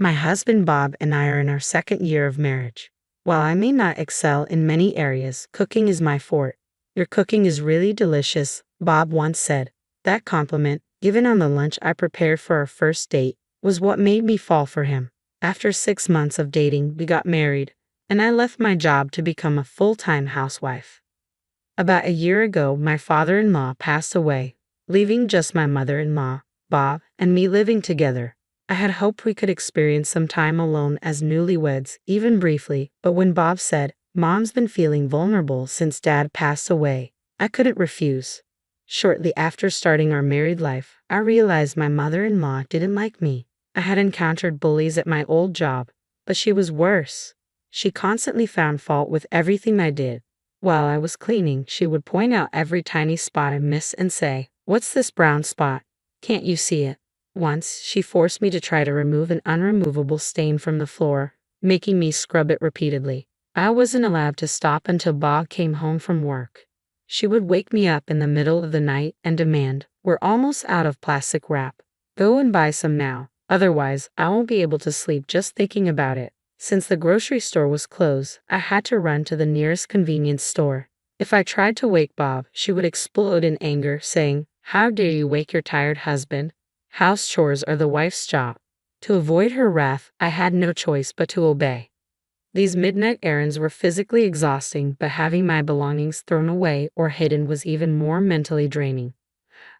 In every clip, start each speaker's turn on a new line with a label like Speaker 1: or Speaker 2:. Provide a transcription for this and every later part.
Speaker 1: My husband Bob and I are in our second year of marriage. While I may not excel in many areas, cooking is my forte. Your cooking is really delicious, Bob once said. That compliment, given on the lunch I prepared for our first date, was what made me fall for him. After 6 months of dating, we got married, and I left my job to become a full-time housewife. About a year ago, my father-in-law passed away, leaving just my mother-in-law, Bob, and me living together. I had hoped we could experience some time alone as newlyweds, even briefly, but when Bob said, "Mom's been feeling vulnerable since Dad passed away," I couldn't refuse. Shortly after starting our married life, I realized my mother-in-law didn't like me. I had encountered bullies at my old job, but she was worse. She constantly found fault with everything I did. While I was cleaning, she would point out every tiny spot I missed and say, "What's this brown spot? Can't you see it?" Once, she forced me to try to remove an unremovable stain from the floor, making me scrub it repeatedly. I wasn't allowed to stop until Bob came home from work. She would wake me up in the middle of the night and demand, "We're almost out of plastic wrap. Go and buy some now. Otherwise, I won't be able to sleep just thinking about it." Since the grocery store was closed, I had to run to the nearest convenience store. If I tried to wake Bob, she would explode in anger, saying, "How dare you wake your tired husband? House chores are the wife's job." To avoid her wrath, I had no choice but to obey. These midnight errands were physically exhausting, but having my belongings thrown away or hidden was even more mentally draining.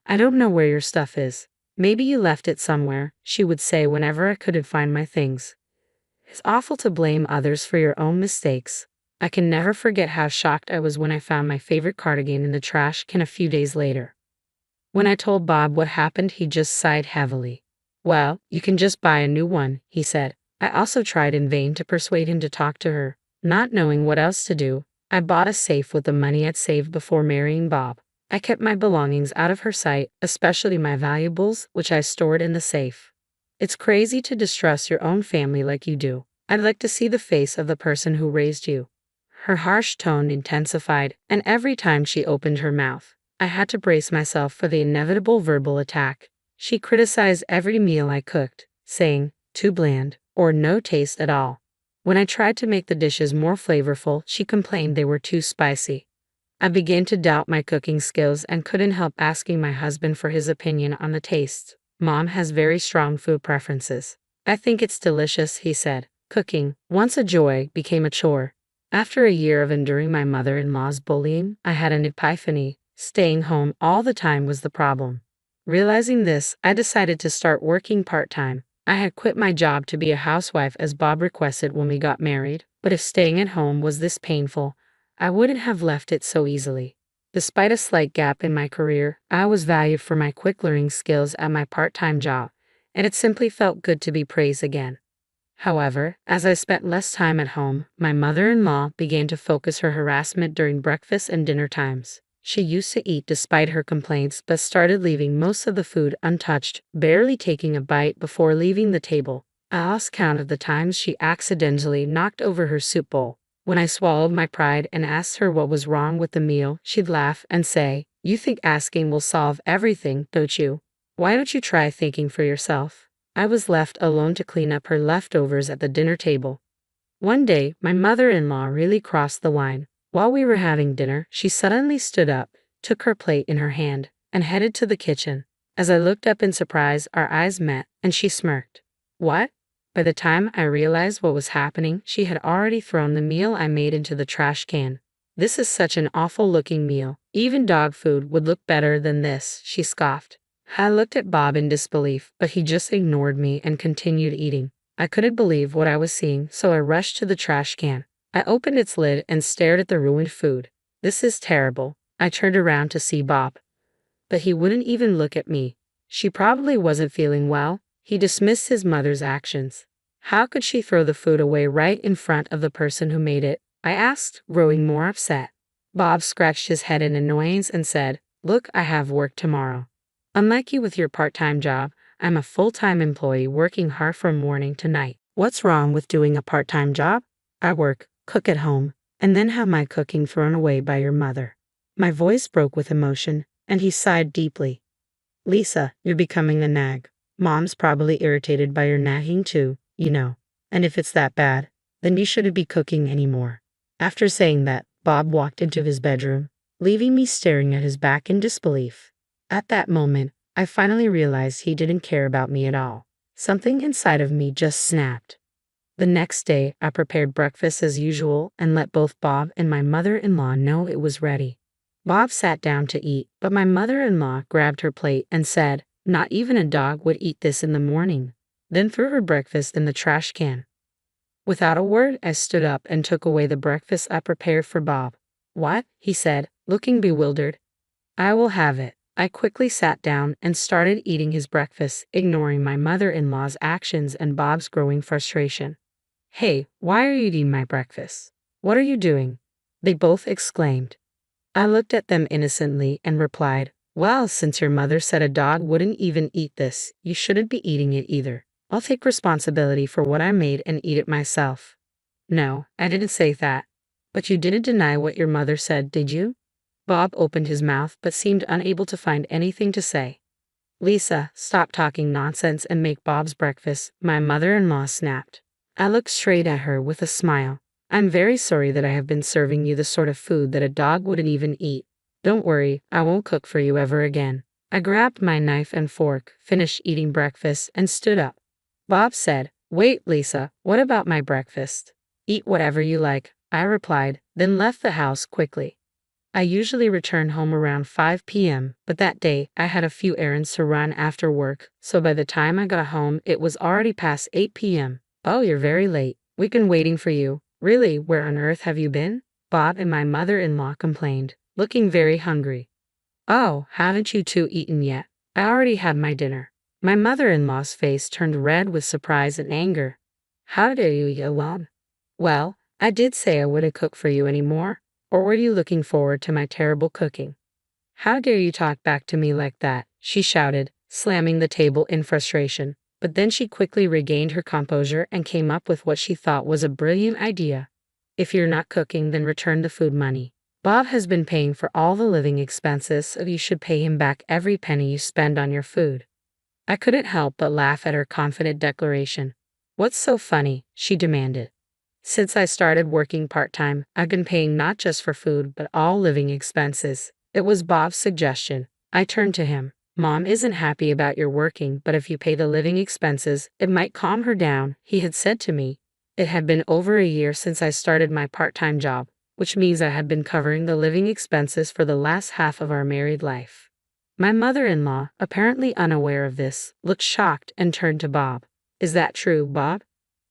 Speaker 1: "I don't know where your stuff is. Maybe you left it somewhere," she would say whenever I couldn't find my things. It's awful to blame others for your own mistakes. I can never forget how shocked I was when I found my favorite cardigan in the trash can a few days later. When I told Bob what happened, he just sighed heavily. "Well, you can just buy a new one," he said. I also tried in vain to persuade him to talk to her. Not knowing what else to do, I bought a safe with the money I'd saved before marrying Bob. I kept my belongings out of her sight, especially my valuables, which I stored in the safe. It's crazy to distrust your own family like you do. I'd like to see the face of the person who raised you. Her harsh tone intensified, and every time she opened her mouth, I had to brace myself for the inevitable verbal attack. She criticized every meal I cooked, saying, "Too bland," or "No taste at all." When I tried to make the dishes more flavorful, she complained they were too spicy. I began to doubt my cooking skills and couldn't help asking my husband for his opinion on the taste. "Mom has very strong food preferences. I think it's delicious," he said. Cooking, once a joy, became a chore. After a year of enduring my mother-in-law's bullying, I had an epiphany. Staying home all the time was the problem. Realizing this, I decided to start working part-time. I had quit my job to be a housewife as Bob requested when we got married, but if staying at home was this painful, I wouldn't have left it so easily. Despite a slight gap in my career, I was valued for my quick learning skills at my part-time job, and it simply felt good to be praised again. However, as I spent less time at home, my mother-in-law began to focus her harassment during breakfast and dinner times. She used to eat despite her complaints, but started leaving most of the food untouched, barely taking a bite before leaving the table. I lost count of the times she accidentally knocked over her soup bowl. When I swallowed my pride and asked her what was wrong with the meal, she'd laugh and say, "You think asking will solve everything, don't you? Why don't you try thinking for yourself?" I was left alone to clean up her leftovers at the dinner table. One day, my mother-in-law really crossed the line. While we were having dinner, she suddenly stood up, took her plate in her hand, and headed to the kitchen. As I looked up in surprise, our eyes met, and she smirked. "What?" By the time I realized what was happening, she had already thrown the meal I made into the trash can. "This is such an awful-looking meal. Even dog food would look better than this," she scoffed. I looked at Bob in disbelief, but he just ignored me and continued eating. I couldn't believe what I was seeing, so I rushed to the trash can. I opened its lid and stared at the ruined food. "This is terrible." I turned around to see Bob, but he wouldn't even look at me. "She probably wasn't feeling well." He dismissed his mother's actions. "How could she throw the food away right in front of the person who made it?" I asked, growing more upset. Bob scratched his head in annoyance and said, "Look, I have work tomorrow. Unlike you with your part-time job, I'm a full-time employee working hard from morning to night. What's wrong with doing a part-time job? I work, cook at home, and then have my cooking thrown away by your mother." My voice broke with emotion, and he sighed deeply. "Lisa, you're becoming a nag. Mom's probably irritated by your nagging too." you know. And if it's that bad, then you shouldn't be cooking anymore. After saying that, Bob walked into his bedroom, leaving me staring at his back in disbelief. At that moment, I finally realized he didn't care about me at all. Something inside of me just snapped. The next day, I prepared breakfast as usual and let both Bob and my mother-in-law know it was ready. Bob sat down to eat, but my mother-in-law grabbed her plate and said, "Not even a dog would eat this in the morning," then threw her breakfast in the trash can. Without a word, I stood up and took away the breakfast I prepared for Bob. "What?" he said, looking bewildered. "I will have it." I quickly sat down and started eating his breakfast, ignoring my mother-in-law's actions and Bob's growing frustration. "Hey, why are you eating my breakfast? What are you doing?" they both exclaimed. I looked at them innocently and replied, "Well, since your mother said a dog wouldn't even eat this, you shouldn't be eating it either. I'll take responsibility for what I made and eat it myself." "No, I didn't say that." "But you didn't deny what your mother said, did you?" Bob opened his mouth but seemed unable to find anything to say. "Lisa, stop talking nonsense and make Bob's breakfast," my mother-in-law snapped. I looked straight at her with a smile. "I'm very sorry that I have been serving you the sort of food that a dog wouldn't even eat. Don't worry, I won't cook for you ever again." I grabbed my knife and fork, finished eating breakfast, and stood up. Bob said, "Wait, Lisa, what about my breakfast?" "Eat whatever you like," I replied, then left the house quickly. I usually return home around 5 p.m., but that day I had a few errands to run after work, so by the time I got home it was already past 8 p.m. "Oh, you're very late. We've been waiting for you." "Really, where on earth have you been?" Bob and my mother-in-law complained, looking very hungry. "Oh, haven't you two eaten yet?" "I already had my dinner." My mother-in-law's face turned red with surprise and anger. "How dare you eat alone?" "Well, I did say I wouldn't cook for you anymore. Or were you looking forward to my terrible cooking?" "How dare you talk back to me like that?" she shouted, slamming the table in frustration. But then she quickly regained her composure and came up with what she thought was a brilliant idea. "If you're not cooking, then return the food money. Bob has been paying for all the living expenses, so you should pay him back every penny you spend on your food." I couldn't help but laugh at her confident declaration. "What's so funny?" she demanded. "Since I started working part-time, I've been paying not just for food but all living expenses." It was Bob's suggestion. I turned to him. "Mom isn't happy about your working, but if you pay the living expenses, it might calm her down," he had said to me. It had been over a year since I started my part-time job, which means I had been covering the living expenses for the last half of our married life. My mother-in-law, apparently unaware of this, looked shocked and turned to Bob. "Is that true, Bob?"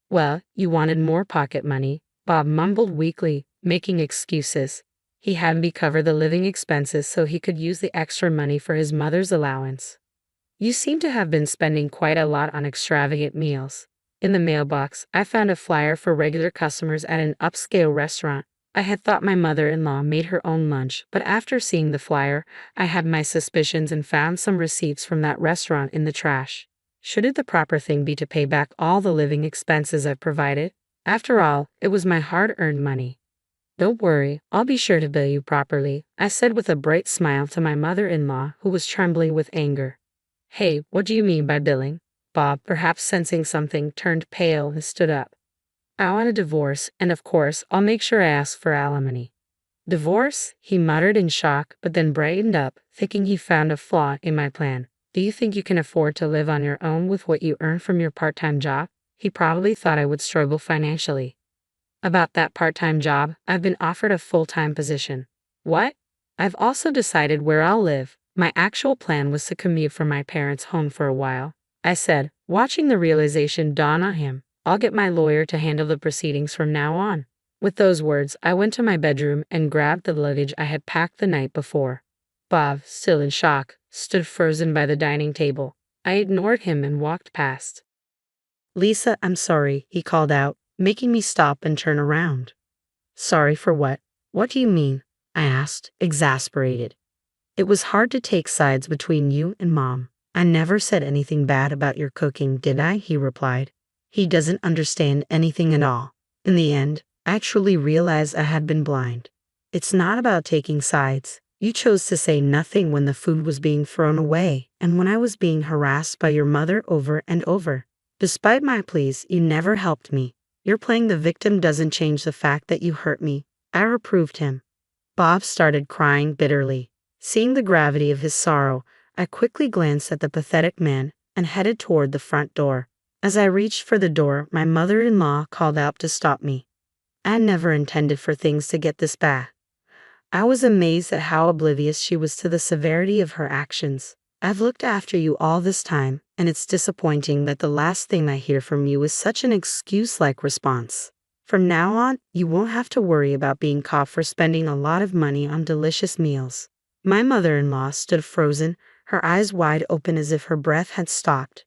Speaker 1: "Well, you wanted more pocket money," Bob mumbled weakly, making excuses. He had me cover the living expenses so he could use the extra money for his mother's allowance. "You seem to have been spending quite a lot on extravagant meals." In the mailbox, I found a flyer for regular customers at an upscale restaurant. I had thought my mother-in-law made her own lunch, but after seeing the flyer, I had my suspicions and found some receipts from that restaurant in the trash. Shouldn't the proper thing be to pay back all the living expenses I've provided? After all, it was my hard-earned money. "Don't worry, I'll be sure to bill you properly," I said with a bright smile to my mother-in-law, who was trembling with anger. "Hey, what do you mean by billing?" Bob, perhaps sensing something, turned pale and stood up. "I want a divorce, and of course, I'll make sure I ask for alimony." "Divorce?" he muttered in shock, but then brightened up, thinking he found a flaw in my plan. "Do you think you can afford to live on your own with what you earn from your part-time job?" He probably thought I would struggle financially. "About that part-time job, I've been offered a full-time position." "What?" "I've also decided where I'll live." My actual plan was to commute from my parents' home for a while, I said, watching the realization dawn on him. "I'll get my lawyer to handle the proceedings from now on." With those words, I went to my bedroom and grabbed the luggage I had packed the night before. Bob, still in shock, stood frozen by the dining table. I ignored him and walked past. "Lisa, I'm sorry," he called out, making me stop and turn around. "Sorry for what? What do you mean?" I asked, exasperated. "It was hard to take sides between you and Mom." "I never said anything bad about your cooking, did I?" he replied. He doesn't understand anything at all. In the end, I truly realized I had been blind. It's not about taking sides. You chose to say nothing when the food was being thrown away and when I was being harassed by your mother over and over. Despite my pleas, you never helped me. Your playing the victim doesn't change the fact that you hurt me. I reproved him. Bob started crying bitterly. Seeing the gravity of his sorrow, I quickly glanced at the pathetic man and headed toward the front door. As I reached for the door, my mother-in-law called out to stop me. I never intended for things to get this bad. I was amazed at how oblivious she was to the severity of her actions. I've looked after you all this time, and it's disappointing that the last thing I hear from you is such an excuse-like response. From now on, you won't have to worry about being caught for spending a lot of money on delicious meals. My mother-in-law stood frozen, her eyes wide open as if her breath had stopped.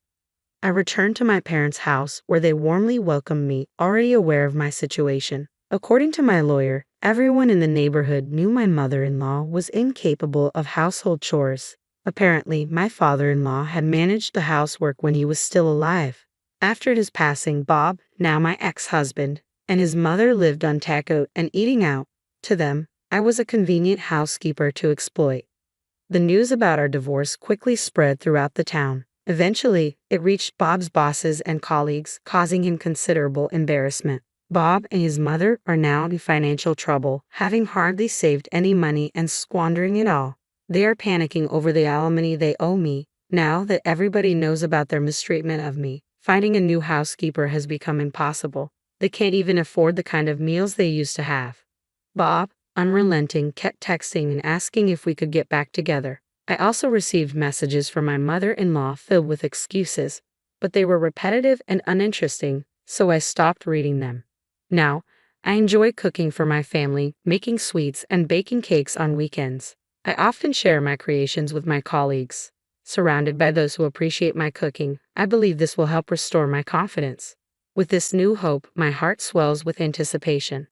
Speaker 1: I returned to my parents' house, where they warmly welcomed me, already aware of my situation. According to my lawyer, everyone in the neighborhood knew my mother-in-law was incapable of household chores. Apparently, my father-in-law had managed the housework when he was still alive. After his passing, Bob, now my ex-husband, and his mother lived on takeout and eating out. To them, I was a convenient housekeeper to exploit. The news about our divorce quickly spread throughout the town. Eventually, it reached Bob's bosses and colleagues, causing him considerable embarrassment. Bob and his mother are now in financial trouble, having hardly saved any money and squandering it all. They are panicking over the alimony they owe me. Now that everybody knows about their mistreatment of me, finding a new housekeeper has become impossible. They can't even afford the kind of meals they used to have. Bob, unrelenting, kept texting and asking if we could get back together. I also received messages from my mother-in-law filled with excuses, but they were repetitive and uninteresting, so I stopped reading them. Now, I enjoy cooking for my family, making sweets and baking cakes on weekends. I often share my creations with my colleagues. Surrounded by those who appreciate my cooking, I believe this will help restore my confidence. With this new hope, my heart swells with anticipation.